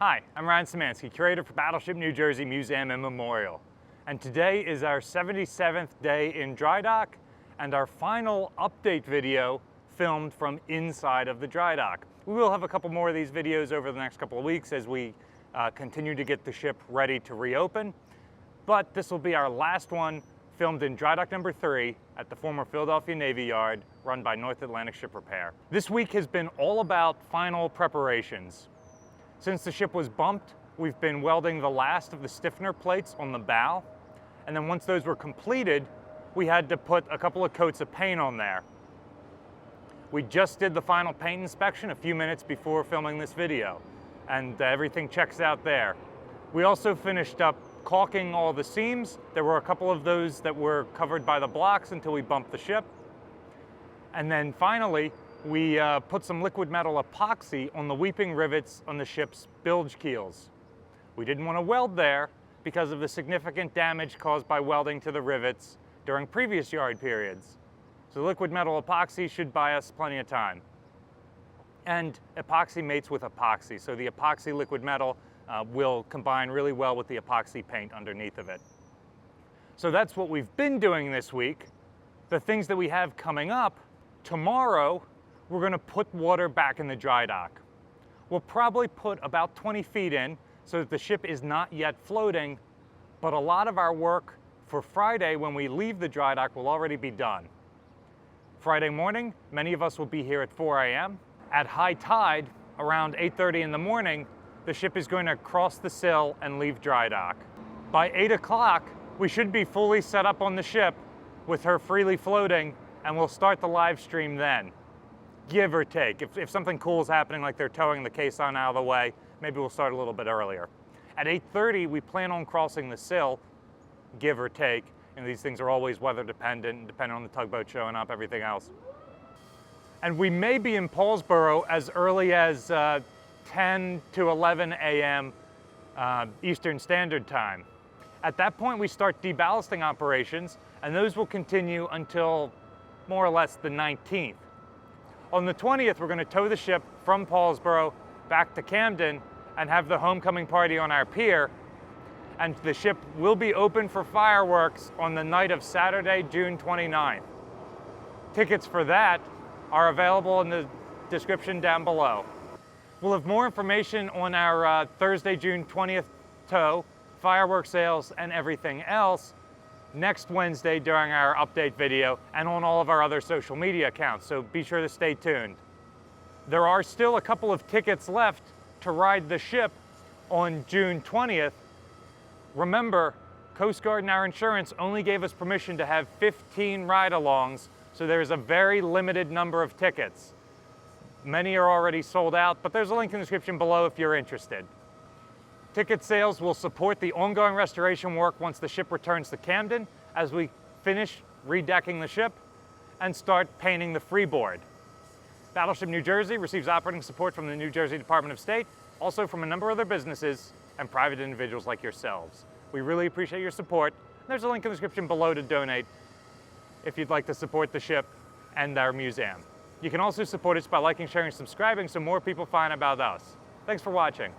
Hi, I'm Ryan Szymanski, curator for Battleship New Jersey Museum and Memorial. And today is our 77th day in dry dock and our final update video filmed from inside of the dry dock. We will have a couple more of these videos over the next couple of weeks as we continue to get the ship ready to reopen. But this will be our last one filmed in dry dock number 3 at the former Philadelphia Navy Yard run by North Atlantic Ship Repair. This week has been all about final preparations. Since the ship was bumped, we've been welding the last of the stiffener plates on the bow. And then once those were completed, we had to put a couple of coats of paint on there. We just did the final paint inspection a few minutes before filming this video, and everything checks out there. We also finished up caulking all the seams. There were a couple of those that were covered by the blocks until we bumped the ship. And then finally, we put some liquid metal epoxy on the weeping rivets on the ship's bilge keels. We didn't want to weld there because of the significant damage caused by welding to the rivets during previous yard periods. So liquid metal epoxy should buy us plenty of time. And epoxy mates with epoxy, so the epoxy liquid metal will combine really well with the epoxy paint underneath of it. So that's what we've been doing this week. The things that we have coming up, tomorrow, we're going to put water back in the dry dock. We'll probably put about 20 feet in so that the ship is not yet floating, but a lot of our work for Friday when we leave the dry dock will already be done. Friday morning, many of us will be here at 4 a.m. At high tide, around 8:30 in the morning, the ship is going to cross the sill and leave dry dock. By 8 o'clock, we should be fully set up on the ship with her freely floating, and we'll start the live stream then. Give or take. If something cool is happening, like they're towing the caisson out of the way, maybe we'll start a little bit earlier. At 8:30, we plan on crossing the sill, give or take. And these things are always weather dependent, depending on the tugboat showing up, everything else. And we may be in Paulsboro as early as 10 to 11 a.m. Eastern Standard Time. At that point, we start deballasting operations, and those will continue until more or less the 19th. On the 20th, we're going to tow the ship from Paulsboro back to Camden and have the homecoming party on our pier. And the ship will be open for fireworks on the night of Saturday, June 29th. Tickets for that are available in the description down below. We'll have more information on our Thursday, June 20th tow, fireworks sales, and everything else next Wednesday during our update video and on all of our other social media accounts, so be sure to stay tuned. There are still a couple of tickets left to ride the ship on June 20th. Remember, Coast Guard and our insurance only gave us permission to have 15 ride-alongs, so there's a very limited number of tickets. Many are already sold out, but there's a link in the description below if you're interested. Ticket sales will support the ongoing restoration work once the ship returns to Camden as we finish redecking the ship and start painting the freeboard. Battleship New Jersey receives operating support from the New Jersey Department of State, also from a number of other businesses and private individuals like yourselves. We really appreciate your support. There's a link in the description below to donate if you'd like to support the ship and our museum. You can also support us by liking, sharing, and subscribing so more people find about us. Thanks for watching.